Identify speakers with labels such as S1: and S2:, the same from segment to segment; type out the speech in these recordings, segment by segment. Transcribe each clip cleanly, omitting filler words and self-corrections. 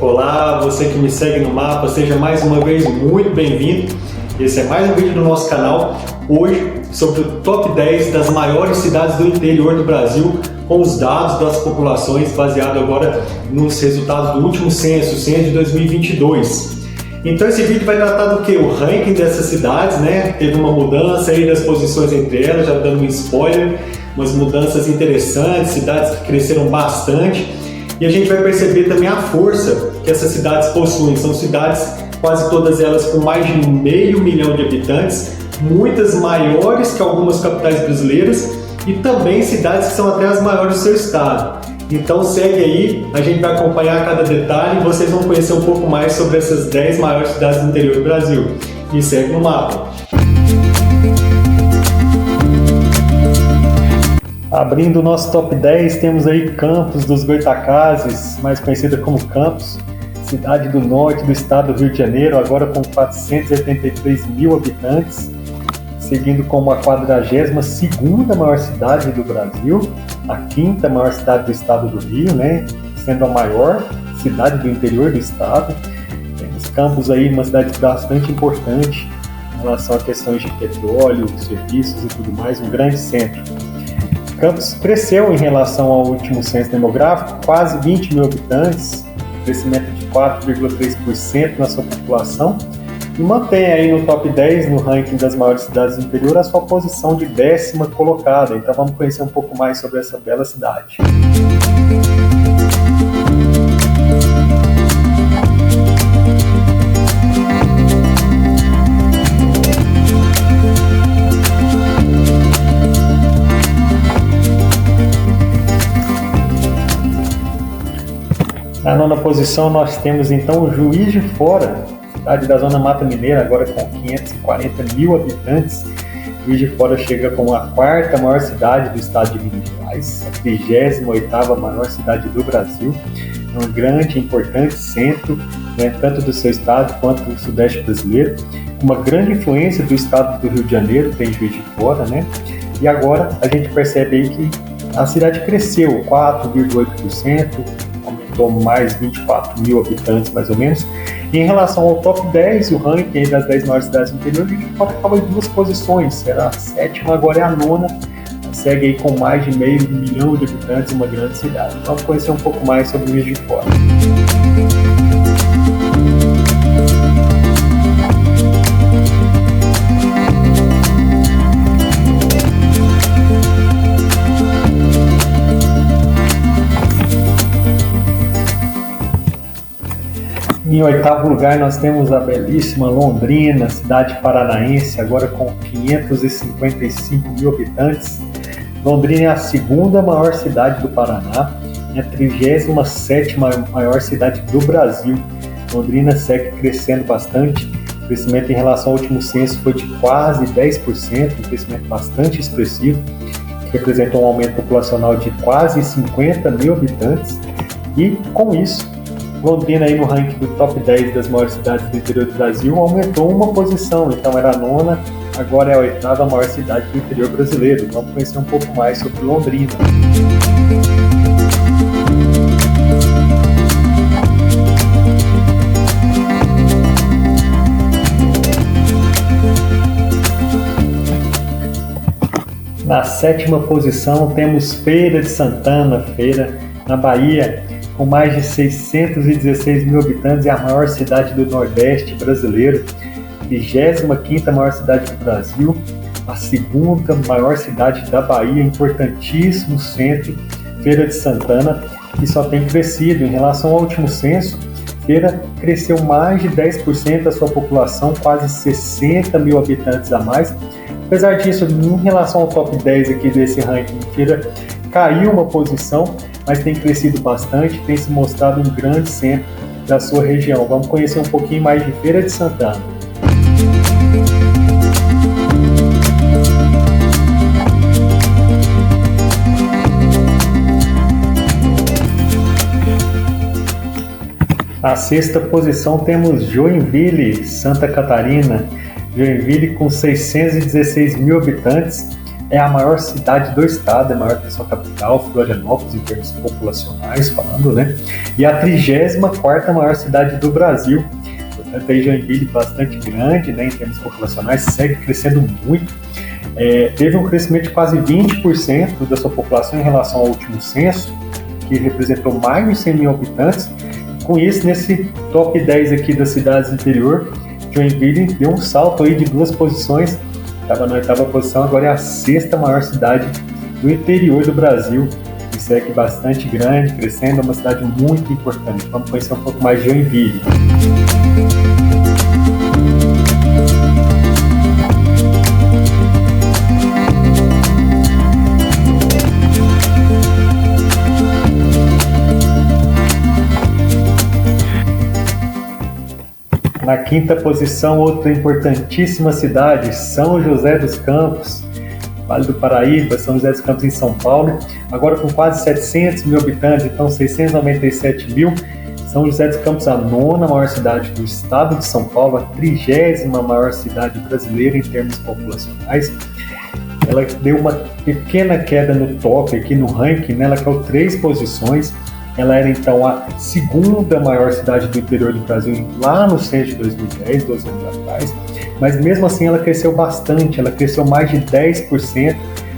S1: Olá, você que me segue no mapa, seja mais uma vez muito bem-vindo. Esse é mais um vídeo do nosso canal, hoje sobre o top 10 das maiores cidades do interior do Brasil, com os dados das populações baseado agora nos resultados do último censo, o censo de 2022. Então esse vídeo vai tratar do que? O ranking dessas cidades, né? Teve uma mudança aí das posições entre elas, já dando um spoiler, umas mudanças interessantes, cidades que cresceram bastante. E a gente vai perceber também a força que essas cidades possuem. São cidades, quase todas elas, com mais de 500 mil de habitantes, muitas maiores que algumas capitais brasileiras e também cidades que são até as maiores do seu estado. Então segue aí, a gente vai acompanhar cada detalhe e vocês vão conhecer um pouco mais sobre essas 10 maiores cidades do interior do Brasil. Me segue no mapa. Abrindo o nosso top 10, temos aí Campos dos Goytacazes, mais conhecida como Campos, cidade do norte do estado do Rio de Janeiro, agora com 483 mil habitantes, seguindo como a 42ª maior cidade do Brasil, a 5ª maior cidade do estado do Rio, né, sendo a maior cidade do interior do estado. Temos Campos aí, uma cidade bastante importante em relação a questões de petróleo, serviços e tudo mais, um grande centro. Campos cresceu em relação ao último censo demográfico, quase 20 mil habitantes, crescimento de 4,3% na sua população, e mantém aí no top 10, no ranking das maiores cidades do interior, a sua posição de 10ª colocada. Então vamos conhecer um pouco mais sobre essa bela cidade. Na 9ª posição nós temos então Juiz de Fora, cidade da Zona Mata Mineira, agora com 540 mil habitantes. Juiz de Fora chega como a 4ª maior cidade do estado de Minas Gerais, a 38ª maior cidade do Brasil. É um grande e importante centro, né, tanto do seu estado quanto do sudeste brasileiro. Uma grande influência do estado do Rio de Janeiro tem Juiz de Fora, né? E agora a gente percebe aí que a cidade cresceu 4,8%, aumentou mais 24 mil habitantes, mais ou menos. E em relação ao top 10, o ranking das 10 maiores cidades do interior, a gente pode acabar em 2 posições, será a 7ª, agora é a 9ª, segue aí com mais de 500 mil de habitantes, uma grande cidade. Vamos conhecer um pouco mais sobre o Juiz de Fora. Em 8º lugar nós temos a belíssima Londrina, cidade paranaense, agora com 555 mil habitantes. Londrina é a 2ª maior cidade do Paraná, é a 37ª maior cidade do Brasil. Londrina segue crescendo bastante, o crescimento em relação ao último censo foi de quase 10%, um crescimento bastante expressivo, que representa um aumento populacional de quase 50 mil habitantes. E com isso, Londrina aí no ranking do top 10 das maiores cidades do interior do Brasil aumentou uma posição, então era a 9ª, agora é a 8ª maior cidade do interior brasileiro. Vamos conhecer um pouco mais sobre Londrina. Na 7ª posição temos Feira de Santana, Feira na Bahia, com mais de 616 mil habitantes, é a maior cidade do Nordeste brasileiro, 25ª maior cidade do Brasil, a 2ª maior cidade da Bahia, importantíssimo centro, Feira de Santana, que só tem crescido. Em relação ao último censo, Feira cresceu mais de 10% da sua população, quase 60 mil habitantes a mais. Apesar disso, em relação ao top 10 aqui desse ranking, Feira caiu uma posição, mas tem crescido bastante, tem se mostrado um grande centro da sua região. Vamos conhecer um pouquinho mais de Feira de Santana. Na 6ª posição temos Joinville, Santa Catarina. Joinville com 616 mil habitantes, é a maior cidade do estado, é maior que a sua capital, Florianópolis, em termos populacionais falando, né? E a 34ª maior cidade do Brasil. Portanto, aí Joinville bastante grande, né, em termos populacionais, segue crescendo muito. Teve um crescimento de quase 20% da sua população em relação ao último censo, que representou mais de 100 mil habitantes. Com isso, nesse top 10 aqui das cidades do interior, Joinville deu um salto aí de 2 posições, estava na 8ª posição, agora é a 6ª maior cidade do interior do Brasil, e segue bastante grande, crescendo, é uma cidade muito importante. Vamos conhecer um pouco mais de Joinville. Na 5ª posição, outra importantíssima cidade, São José dos Campos, Vale do Paraíba, São José dos Campos em São Paulo, agora com quase 700 mil habitantes, então 697 mil. São José dos Campos, a 9ª maior cidade do estado de São Paulo, a 30ª maior cidade brasileira em termos populacionais. Ela deu uma pequena queda no top aqui no ranking, né? Ela caiu 3 posições. Ela era então a 2ª maior cidade do interior do Brasil lá no censo de 2010, 12 anos atrás, mas mesmo assim ela cresceu bastante, ela cresceu mais de 10%,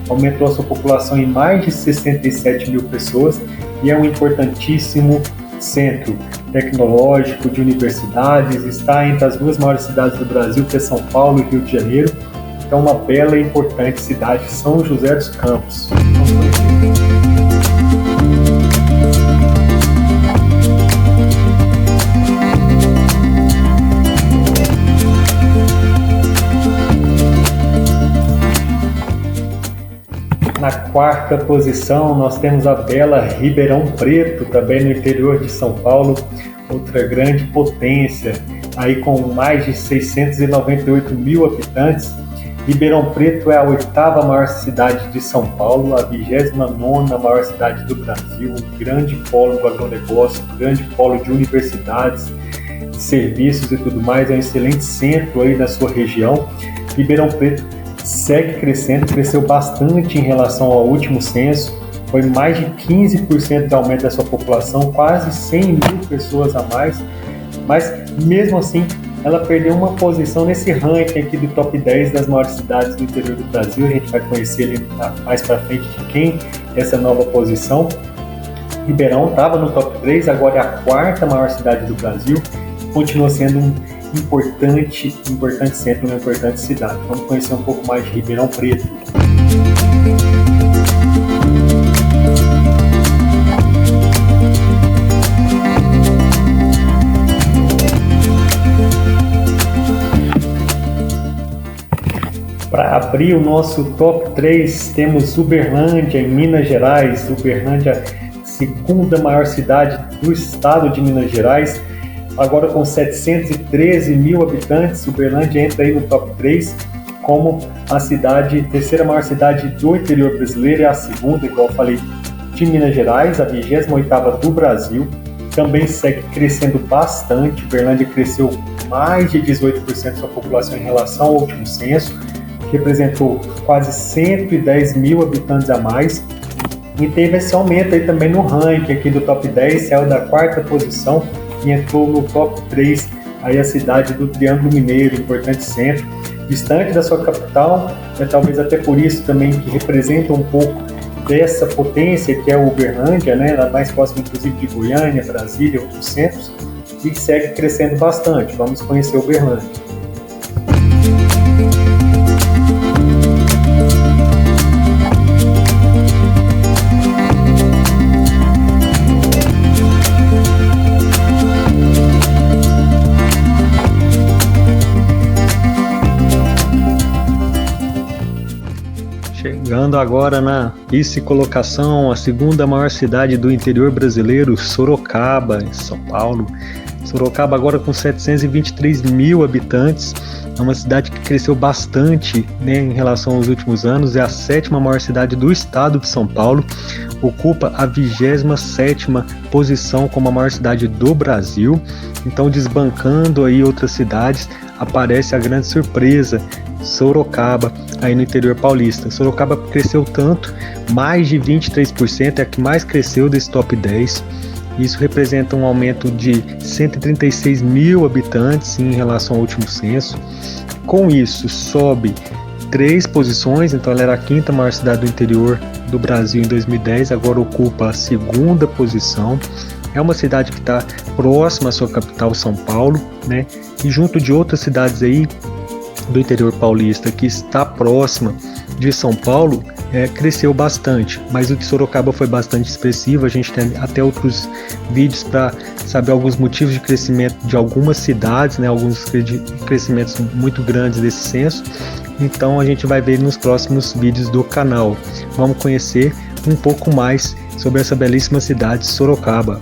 S1: aumentou a sua população em mais de 67 mil pessoas e é um importantíssimo centro tecnológico de universidades, está entre as 2 maiores cidades do Brasil, que é São Paulo e Rio de Janeiro, então uma bela e importante cidade, São José dos Campos. Na 4ª posição, nós temos a bela Ribeirão Preto, também no interior de São Paulo, outra grande potência, aí com mais de 698 mil habitantes. Ribeirão Preto é a 8ª maior cidade de São Paulo, a 29ª maior cidade do Brasil, um grande polo do agronegócio, um grande polo de universidades, de serviços e tudo mais, é um excelente centro aí da sua região. Ribeirão Preto segue crescendo, cresceu bastante em relação ao último censo, foi mais de 15% de aumento da sua população, quase 100 mil pessoas a mais, mas mesmo assim ela perdeu uma posição nesse ranking aqui do top 10 das maiores cidades do interior do Brasil. A gente vai conhecer ali mais para frente de quem é essa nova posição. Ribeirão estava no top 3, agora é a 4ª maior cidade do Brasil, continua sendo um importante centro, uma importante cidade. Vamos conhecer um pouco mais de Ribeirão Preto. Para abrir o nosso top 3, temos Uberlândia, em Minas Gerais. Uberlândia, 2ª maior cidade do estado de Minas Gerais, agora com 713 mil habitantes. Uberlândia entra aí no top 3 como a 3ª maior cidade do interior brasileiro, é a 2ª, igual eu falei, de Minas Gerais, a 28ª do Brasil. Também segue crescendo bastante. Uberlândia cresceu mais de 18% da sua população em relação ao último censo, representou quase 110 mil habitantes a mais. E teve esse aumento aí também no ranking aqui do top 10, saiu da 4ª posição e entrou no top 3, aí a cidade do Triângulo Mineiro, importante centro, distante da sua capital, talvez até por isso também que representa um pouco dessa potência que é o Uberlândia, né, ela mais próxima inclusive de Goiânia, Brasília, outros centros, e segue crescendo bastante. Vamos conhecer Uberlândia. Chegando agora na vice-colocação, a 2ª maior cidade do interior brasileiro, Sorocaba, em São Paulo. Sorocaba agora com 723 mil habitantes, é uma cidade que cresceu bastante, né, em relação aos últimos anos, é a 7ª maior cidade do estado de São Paulo, ocupa a 27ª posição como a maior cidade do Brasil, então desbancando aí outras cidades.
S2: aparece a grande surpresa, Sorocaba, aí no interior paulista. Sorocaba cresceu tanto, mais de 23%, é a que mais cresceu desse top 10. Isso representa um aumento de 136 mil habitantes em relação ao último censo. Com isso, sobe 3 posições, então ela era a 5ª maior cidade do interior do Brasil em 2010, agora ocupa a 2ª posição. É uma cidade que está próxima à sua capital, São Paulo, né? E junto de outras cidades aí do interior paulista que está próxima de São Paulo, cresceu bastante, mas o de Sorocaba foi bastante expressivo. A gente tem até outros vídeos para saber alguns motivos de crescimento de algumas cidades, né? Alguns crescimentos muito grandes desse censo. Então a gente vai ver nos próximos vídeos do canal. Vamos conhecer um pouco mais sobre essa belíssima cidade, Sorocaba.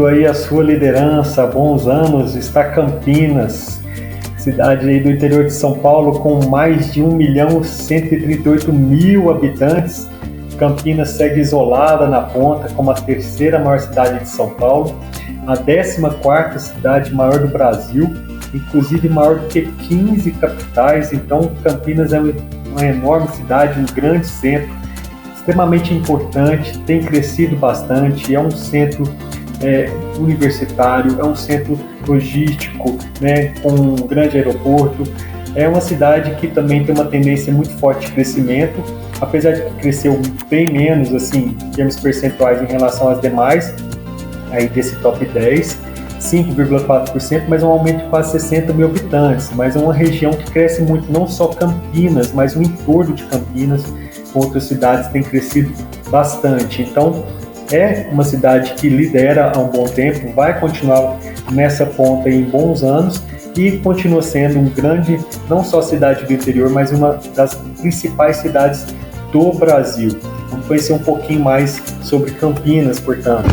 S1: Aí a sua liderança há bons anos está Campinas, cidade aí do interior de São Paulo com mais de 1.138.000 habitantes. Campinas segue isolada na ponta como a 3ª maior cidade de São Paulo, a 14ª cidade maior do Brasil, inclusive maior do que 15 capitais. Então Campinas é uma enorme cidade, um grande centro, extremamente importante, tem crescido bastante, é um centro universitário, é um centro logístico, né, com um grande aeroporto. É uma cidade que também tem uma tendência muito forte de crescimento, apesar de que cresceu bem menos, assim, em termos percentuais em relação às demais, aí desse top 10, 5,4%, mas um aumento de quase 60 mil habitantes. Mas é uma região que cresce muito, não só Campinas, mas o entorno de Campinas, outras cidades têm crescido bastante. Então, é uma cidade que lidera há um bom tempo, vai continuar nessa ponta em bons anos e continua sendo um grande, não só cidade do interior, mas uma das principais cidades do Brasil. Vamos conhecer um pouquinho mais sobre Campinas, portanto.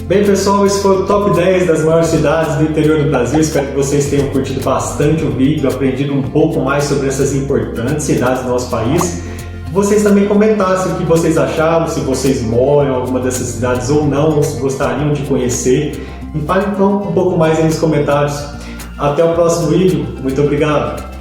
S1: Bem, pessoal, esse foi o top 10 das maiores cidades do interior do Brasil. Espero que vocês tenham curtido bastante o vídeo, aprendido um pouco mais sobre essas importantes cidades do nosso país. Vocês também comentassem o que vocês acharam, se vocês moram em alguma dessas cidades ou não, se gostariam de conhecer. E falem então um pouco mais aí nos comentários. Até o próximo vídeo. Muito obrigado!